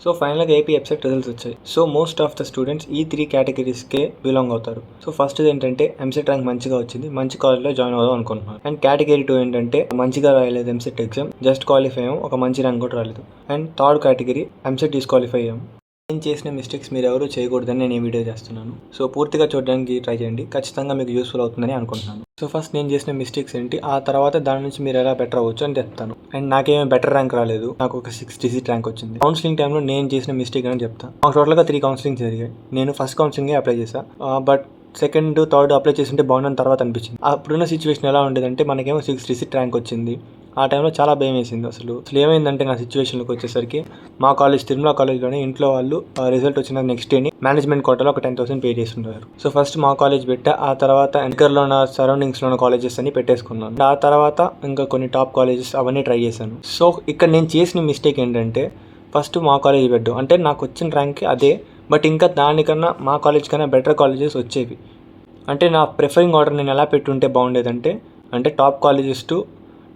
So ఫైనల్గా AP ఎబ్సెట్ results వచ్చాయి. So most of the students ఈ 3 కేటగిరీస్కే బిలాంగ్ అవుతారు. సో ఫస్ట్ ఏంటంటే ఎంసెట్ ర్యాంక్ మంచిగా వచ్చింది, మంచి కాలేజ్లో జాయిన్ అవుదాం అనుకుంటున్నాను. అండ్ కేటగిరీ 2 ఏంటంటే మంచిగా రాయలేదు ఎంసెట్ ఎగ్జామ్, జస్ట్ క్వాలిఫై అయ్యాం, ఒక మంచి ర్యాంక్ కూడా రాలేదు. And third category EAMCET disqualify అయ్యాం. నేను చేసిన మిస్టేక్స్ మీరు ఎవరు చేయకూడదని నేను ఈ వీడియో చేస్తున్నాను. సో పూర్తిగా చూడడానికి ట్రై చేయండి, ఖచ్చితంగా మీకు యూస్ఫుల్ అవుతుందని అనుకుంటున్నాను. సో ఫస్ట్ నేను చేసిన మిస్టేక్స్ ఏంటి, ఆ తర్వాత దాని నుంచి మీరు ఎలా బెటర్ అవ్వచ్చు అని చెప్తాను. అండ్ నాకేమీ బెటర్ ర్యాంక్ రాలేదు, నాకు ఒక 6 డిజిట్ ర్యాంక్ వచ్చింది. కౌన్సిలింగ్ టైంలో నేను చేసిన మిస్టేక్ అని చెప్తాను. నాకు టోటల్గా 3 కౌన్సిలింగ్ జరిగాయి. నేను ఫస్ట్ కౌన్సిలింగే అప్లై చేశాను, బట్ సెకండ్ థర్డ్ అప్లై చేస్తుంటే బాగుందని తర్వాత అనిపించింది. అప్పుడున్న సిచ్యువేషన్ ఎలా ఉండేదంటే మనకేమో 6 డిజిట్ ర్యాంక్ వచ్చింది. ఆ టైంలో చాలా భయం వేసింది. అసలు ఏమైందంటే నా సిచ్యువేషన్లోకి వచ్చేసరికి మా కాలేజ్ తిరుమల కాలేజ్లోనే ఇంట్లో వాళ్ళు రిజల్ట్ వచ్చిన నెక్స్ట్ డేని మేనేజ్మెంట్ కోటాలో ఒక 10,000 పే చేసి ఉన్నారు. సో ఫస్ట్ మా కాలేజ్ పెట్టా, ఆ తర్వాత దగ్గరలో ఉన్న సరౌండింగ్స్లో ఉన్న కాలేజెస్ అన్ని పెట్టేసుకున్నాను. ఆ తర్వాత ఇంకా కొన్ని టాప్ కాలేజెస్ అవన్నీ ట్రై చేశాను. సో ఇక్కడ నేను చేసిన మిస్టేక్ ఏంటంటే ఫస్ట్ మా కాలేజ్ పెట్టు, అంటే నాకు వచ్చిన ర్యాంక్ అదే, బట్ ఇంకా దానికన్నా మా కాలేజ్ కన్నా బెటర్ కాలేజెస్ వచ్చేవి. అంటే నా ప్రిఫరింగ్ ఆర్డర్ నేను ఎలా పెట్టుంటే బాగుండేదంటే, అంటే top colleges to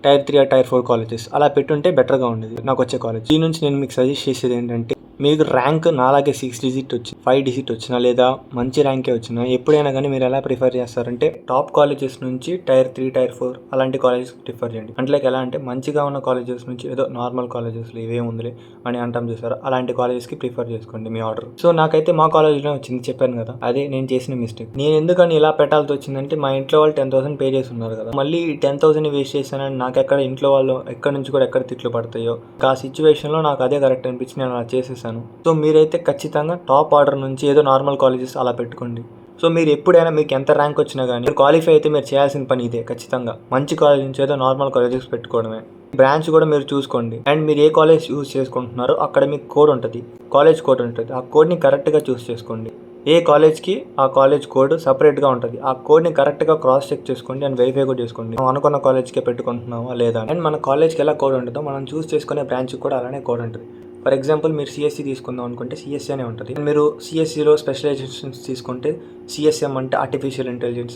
tier 3 tier 4 colleges అలా పెట్టుంటే బెటర్గా ఉండేది నాకు వచ్చే కాలేజ్. దీని నుంచి నేను మీకు సజెస్ట్ చేసేది ఏంటంటే, మీకు ర్యాంక్ నాలాగే 6 డిజిట్ వచ్చి 5 డిజిట్ వచ్చినా లేదా మంచి ర్యాంకే వచ్చినా ఎప్పుడైనా కానీ మీరు ఎలా ప్రిఫర్ చేస్తారంటే టాప్ కాలేజెస్ నుంచి టైర్ 3 టైర్ 4 అలాంటి కాలేజెస్ ప్రిఫర్ చేయండి. అంటే ఎలా అంటే మంచిగా ఉన్న కాలేజెస్ నుంచి ఏదో నార్మల్ కాలేజెస్లో ఇవేముందిలే అని అంటాం చూసారు, అలాంటి కాలేజెస్కి ప్రిఫర్ చేసుకోండి మీ ఆర్డర్. సో నాకైతే మా కాలేజ్లో వచ్చింది, చెప్పాను కదా, అదే నేను చేసిన మిస్టేక్. నేను ఎందుకని ఇలా పెట్టాల్సి వచ్చిందంటే మా ఇంట్లో వాళ్ళు 10,000 పే చేసి ఉన్నారు కదా, మళ్ళీ 10,000 వేస్ట్ చేశానని నాకెక్కడ ఇంట్లో వాళ్ళు ఎక్కడి నుంచి కూడా ఎక్కడ తిట్లు పడతాయో, ఆ సిచ్యువేషన్లో నాకు అదే కరెక్ట్ అనిపించి నేను అలా చేసేసాను. సో మీరైతే ఖచ్చితంగా టాప్ ఆర్డర్ నుంచి ఏదో నార్మల్ కాలేజెస్ అలా పెట్టుకోండి. సో మీరు ఎప్పుడైనా మీకు ఎంత ర్యాంక్ వచ్చినా కానీ మీరు క్వాలిఫై అయితే మీరు చేయాల్సిన పని ఇదే, ఖచ్చితంగా మంచి కాలేజ్ నుంచి ఏదో నార్మల్ కాలేజెస్ పెట్టుకోవడమే. బ్రాంచ్ కూడా మీరు చూసుకోండి. అండ్ మీరు ఏ కాలేజ్ యూజ్ చేసుకుంటున్నారో అక్కడ మీకు కోడ్ ఉంటుంది, కాలేజ్ కోడ్ ఉంటుంది, ఆ కోడ్ని కరెక్ట్గా చూస్ చేసుకోండి. ఏ కాలేజ్కి ఆ కాలేజ్ కోడ్ సపరేట్గా ఉంటుంది, ఆ కోడ్ని కరెక్ట్గా క్రాస్ చెక్ చేసుకోండి అండ్ వెరిఫై కూడా చేసుకోండి మనం అనుకున్న కాలేజ్కే పెట్టుకుంటున్నామా లేదా. అండ్ మన కాలేజ్కి ఎలా కోడ్ ఉంటుందో మనం చూస్ చేసుకునే బ్రాంచ్కి కూడా అలానే కోడ్ ఉంటుంది. ఫర్ ఎగ్జాంపుల్ మీరు సిఎస్సి తీసుకుందాం అనుకుంటే సిఎస్సి అనే ఉంటుంది. మీరు సిఎస్సిలో స్పెషలైజేషన్స్ తీసుకుంటే సిఎస్ఎం అంటే ఆర్టిఫిషియల్ ఇంటెలిజెన్స్,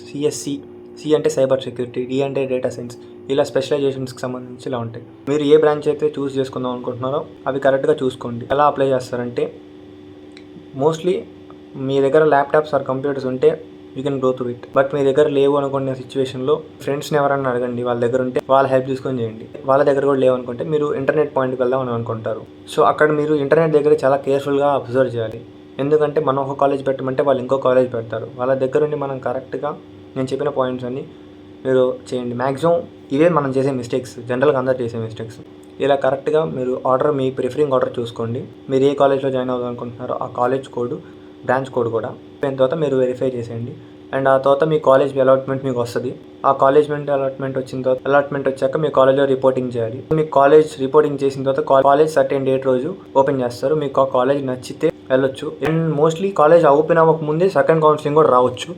సి అంటే సైబర్ సెక్యూరిటీ, డి అంటే డేటా సైన్స్, ఇలా స్పెషలైజేషన్స్కి సంబంధించి ఇలా ఉంటాయి. మీరు ఏ బ్రాంచ్ అయితే చూస్ చేసుకుందాం అనుకుంటున్నారో అవి కరెక్ట్గా చూసుకోండి. ఎలా అప్లై చేస్తారంటే, మోస్ట్లీ మీ దగ్గర ల్యాప్టాప్స్ ఆర్ కంప్యూటర్స్ ఉంటే you can go through it. But మీ దగ్గర లేవు అనుకునే సిచ్యువేషన్లో ఫ్రెండ్స్ని ఎవరన్నా అడగండి, వాళ్ళ దగ్గర ఉంటే వాళ్ళ హెల్ప్ తీసుకొని చేయండి. వాళ్ళ దగ్గర కూడా లేవు అనుకుంటే మీరు ఇంటర్నెట్ పాయింట్కి వెళ్దాం అని అనుకుంటారు. సో అక్కడ మీరు ఇంటర్నెట్ దగ్గర చాలా కేర్ఫుల్గా అబ్జర్వ్ చేయాలి. ఎందుకంటే మనం ఒక కాలేజ్ పెట్టమంటే వాళ్ళు ఇంకో కాలేజ్ పెడతారు. వాళ్ళ దగ్గర ఉండి మనం కరెక్ట్గా నేను చెప్పిన పాయింట్స్ అన్ని మీరు చేయండి. మ్యాక్సిమం ఇవే మనం చేసే మిస్టేక్స్, జనరల్గా అందరూ చేసే మిస్టేక్స్. ఇలా కరెక్ట్గా మీరు ఆర్డర్, మీ ప్రిఫరింగ్ ఆర్డర్ చూసుకోండి. మీరు ఏ కాలేజ్లో జాయిన్ అవుదాం అనుకుంటున్నారో ఆ కాలేజ్ కోడ్, బ్రాంచ్ కోడ్ కూడా అయిన తర్వాత మీరు వెరిఫై చేసేయండి. అండ్ ఆ తర్వాత మీ కాలేజ్ అలాట్మెంట్ మీకు వస్తుంది. ఆ కాలేజ్మెంట్ అలాట్మెంట్ వచ్చిన తర్వాత, అలాట్మెంట్ వచ్చాక మీ కాలేజ్లో రిపోర్టింగ్ చేయాలి. మీ కాలేజ్ రిపోర్టింగ్ చేసిన తర్వాత కాలేజ్ సర్టెన్ డేట్ రోజు ఓపెన్ చేస్తారు. మీకు ఆ కాలేజ్ నచ్చితే వెళ్ళొచ్చు. అండ్ మోస్ట్లీ కాలేజ్ ఓపెన్ అవ్వక ముందే సెకండ్ కౌన్సిలింగ్ కూడా రావచ్చు.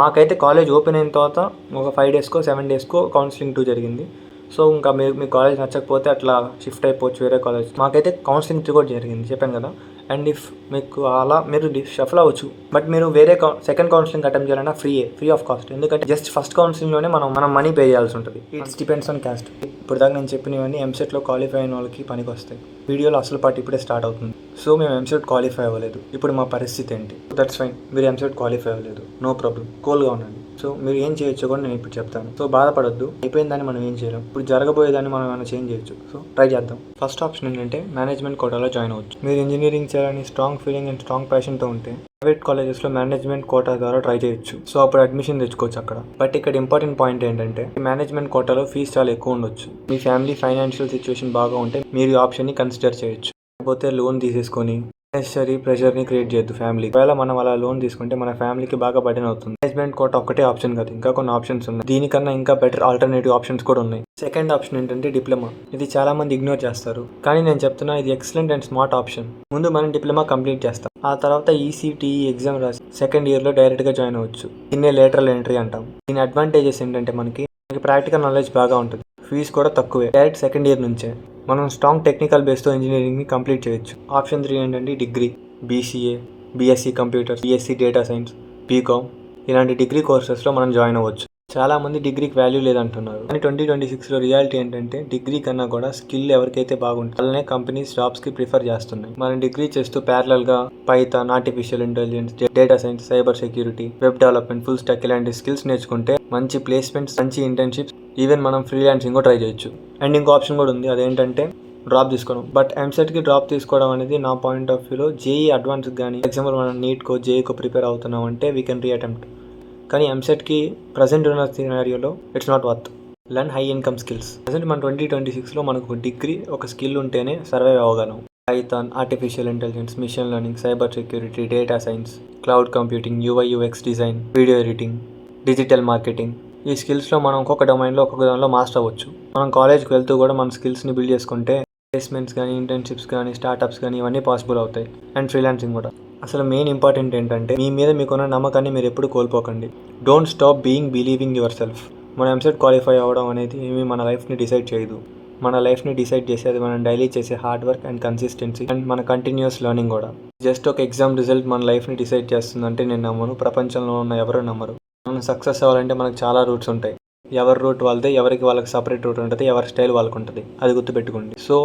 మాకైతే కాలేజ్ ఓపెన్ అయిన తర్వాత ఒక 5 డేస్కో 7 డేస్కో కౌన్సిలింగ్ 2 జరిగింది. సో ఇంకా మీ కాలేజ్ నచ్చకపోతే అట్లా షిఫ్ట్ అయిపోవచ్చు వేరే కాలేజ్. మాకైతే కౌన్సిలింగ్ 3 కూడా జరిగింది, చెప్పాను కదా. అండ్ ఇఫ్ మీకు అలా మీరు షఫల్ అవ్వచ్చు, బట్ మీరు వేరే సెకండ్ కౌన్సిలింగ్ అటెంప్ట్ చేయాలన్నా ఫ్రీ ఆఫ్ కాస్ట్. ఎందుకంటే జస్ట్ ఫస్ట్ కౌన్సిలింగ్లోనే మనం మనీ పే చేయాల్సి ఉంటుంది. It's depends on caste. ఇప్పుడు దాకా నేను చెప్పినవన్నీ ఎంసెట్లో క్వాలిఫై అయిన వాళ్ళకి పనికి వస్తాయి. వీడియోలో అసలు పార్ట్ ఇప్పుడే స్టార్ట్ అవుతుంది. సో మేము ఎంసెట్ క్వాలిఫై అవ్వలేదు, ఇప్పుడు మా పరిస్థితి ఏంటి? దట్స్ ఫైన్, మీరు ఎంసెట్ క్వాలిఫై అవ్వలేదు, నో ప్రాబ్లం, కూల్గా ఉండండి. సో మీరు ఏం చేయొచ్చు కూడా నేను ఇప్పుడు చెప్తాను. సో బాధపడొద్దు, అయిపోయిందని మనం ఏం చేయలేం, ఇప్పుడు జరగబోయేదాన్ని మనం ఏమైనా చేంజ్ చేయొచ్చు. సో ట్రై చేద్దాం. ఫస్ట్ ఆప్షన్ ఏంటంటే మేనేజ్మెంట్ కోటాలో జాయిన్ అవ్వచ్చు. మీరు ఇంజనీరింగ్ చేయాలని స్ట్రాంగ్ ఫీలింగ్ అండ్ స్ట్రాంగ్ ప్యాషన్తో ఉంటే ప్రైవేట్ కాలేజెస్లో మేనేజ్మెంట్ కోటా ద్వారా ట్రై చేయొచ్చు. సో అప్పుడు అడ్మిషన్ తెచ్చుకోవచ్చు అక్కడ. బట్ ఇక్కడ ఇంపార్టెంట్ పాయింట్ ఏంటంటే మేనేజ్మెంట్ కోటాలో ఫీజు చాలా ఎక్కువ ఉండొచ్చు. మీ ఫ్యామిలీ ఫైనాన్షియల్ సిచ్యువేషన్ బాగా ఉంటే మీరు ఈ ఆప్షన్ని కన్సిడర్ చేయొచ్చు. లేకపోతే లోన్ తీసేసుకొని నెసరీ ప్రెషర్ని క్రియేట్ చేయొద్దు ఫ్యామిలీ. ఒకవేళ మనం అలా లోన్ తీసుకుంటే మన ఫ్యామిలీకి బాగా బర్డెన్ అవుతుంది. మేనేజ్మెంట్ కోటా ఒకటే ఆప్షన్ కాదు, ఇంకా కొన్ని ఆప్షన్స్ ఉన్నాయి. దీనికన్నా ఇంకా బెటర్ ఆల్టర్నేటివ్ ఆప్షన్స్ కూడా ఉన్నాయి. సెకండ్ ఆప్షన్ ఏంటంటే డిప్లొమా. ఇది చాలా మంది ఇగ్నోర్ చేస్తారు, కానీ నేను చెప్తున్నా ఇది ఎక్సలెంట్ అండ్ స్మార్ట్ ఆప్షన్. ముందు మనం డిప్లొమా కంప్లీట్ చేస్తాం, ఆ తర్వాత ఈసీటీఈ ఎగ్జామ్ రాసి సెకండ్ ఇయర్లో డైరెక్ట్గా జాయిన్ అవ్వచ్చు. దీన్నే లేటరల్ ఎంట్రీ అంటాం. దీని అడ్వాంటేజెస్ ఏంటంటే మనకి ప్రాక్టికల్ నాలెడ్జ్ బాగా ఉంటుంది, ఫీజు కూడా తక్కువే, డైరెక్ట్ సెకండ్ ఇయర్ నుంచే మనం స్ట్రాంగ్ టెక్నికల్ బేస్తో ఇంజనీరింగ్ని కంప్లీట్ చేయొచ్చు. ఆప్షన్ 3 ఏంటంటే degree, BCA, BSc computers, BSc data science, BCom ఇలాంటి డిగ్రీ కోర్సెస్లో మనం జాయిన్ అవ్వచ్చు. చాలా మంది డిగ్రీకి వాల్యూ లేదంటున్నారు, కానీ 2026లో రియాలిటీ ఏంటంటే డిగ్రీ కన్నా కూడా స్కిల్ ఎవరికైతే బాగుంటుందో వాళ్ళనే కంపెనీస్ జాబ్స్కి ప్రిఫర్ చేస్తున్నాయి. మనం డిగ్రీ చేస్తూ ప్యారలల్గా Python, artificial intelligence, data science, cyber security, web development, full stock ఇలాంటి స్కిల్స్ నేర్చుకుంటే మంచి ప్లేస్మెంట్స్, మంచి ఇంటర్న్షిప్స్, ఈవెన్ మనం ఫ్రీలాన్సింగ్ ట్రై చేయొచ్చు. అండ్ ఇంకో ఆప్షన్ కూడా ఉంది, అదేంటంటే డ్రాప్ తీసుకోవడం. బట్ ఎంసెట్కి డ్రాప్ తీసుకోవడం అనేది నా పాయింట్ ఆఫ్ వ్యూలో జేఈ అడ్వాన్స్ కానీ ఎగ్జాంపుల్ మనం నీట్కో జేఈకో ప్రిపేర్ అవుతున్నాం అంటే వీ కెన్ రీఅటెంప్ట్. కానీ ఎంసెట్కి ప్రజెంట్ ఉన్న సినారియోలో it's not worth. Learn high income skills. Present మన 2026లో మనకు డిగ్రీ ఒక స్కిల్ ఉంటేనే సర్వైవ్ అవ్వగలం. Python, artificial intelligence, machine learning, cyber security, data science, cloud computing, UI UX design, video editing, digital marketing. ఈ స్కిల్స్లో మనం ఒక్కొక్క డొమైన్లో ఒక్కొక్క దానిలో మాస్టర్ అవ్వచ్చు. మనం కాలేజ్కి వెళ్తూ కూడా మన స్కిల్స్ని బిల్డ్ చేసుకుంటే ప్లేస్మెంట్స్ కానీ, ఇంటర్న్షిప్స్ కానీ, స్టార్టప్స్ కానీ ఇవన్నీ పాసిబుల్ అవుతాయి. అండ్ ఫ్రీలాన్సింగ్ కూడా. అసలు మెయిన్ ఇంపార్టెంట్ ఏంటంటే మీ మీద మీకున్న నమ్మకాన్ని మీరు ఎప్పుడు కోల్పోకండి. Don't stop believing yourself. మన ఎంసెట్ క్వాలిఫై అవ్వడం అనేది ఏమి మన లైఫ్ని డిసైడ్ చేయదు. మన లైఫ్ని డిసైడ్ చేసేది మనం డైలీ చేసే hard work and consistency and మన కంటిన్యూస్ లెర్నింగ్ కూడా. జస్ట్ ఒక ఎగ్జామ్ రిజల్ట్ మన లైఫ్ని డిసైడ్ చేస్తుందంటే నేను నమ్మను, ప్రపంచంలో ఉన్న ఎవరూ నమ్మరు. మనం సక్సెస్ అవ్వాలంటే మనకు చాలా రూట్స్ ఉంటాయి. ఎవరి రూట్ వాళ్ళదే, ఎవరికి వాళ్ళకి సపరేట్ రూట్ ఉంటుంది, ఎవరి స్టైల్ వాళ్ళకు ఉంటుంది. అది గుర్తుపెట్టుకోండి. So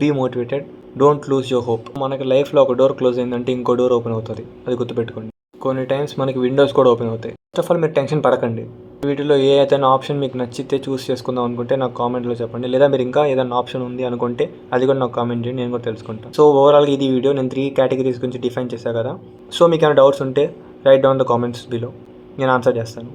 be motivated, don't lose your hope. మనకి లైఫ్లో ఒక డోర్ క్లోజ్ అయిందంటే ఇంకో డోర్ ఓపెన్ అవుతుంది, అది గుర్తుపెట్టుకోండి. కొన్ని టైమ్స్ మనకి విండోస్ కూడా ఓపెన్ అవుతాయి. ఫస్ట్ ఆఫ్ ఆల్ మీరు టెన్షన్ పడకండి. వీటిలో ఏ ఏదైనా ఆప్షన్ మీకు నచ్చితే చూస్ చేసుకుందాం అనుకుంటే నాకు కామెంట్లో చెప్పండి. లేదా మీరు ఇంకా ఏదైనా ఆప్షన్ ఉంది అనుకుంటే అది కూడా నాకు కామెంట్ చేయండి, నేను కూడా తెలుసుకుంటాను. సో ఓవరాల్గా ఇది వీడియో నేను 3 కేటగిరీస్ గురించి డిఫైన్ చేశాను కదా. సో మీకు ఏమైనా డౌట్స్ ఉంటే right down the comments below, నేను ఆన్సర్ చేస్తాను.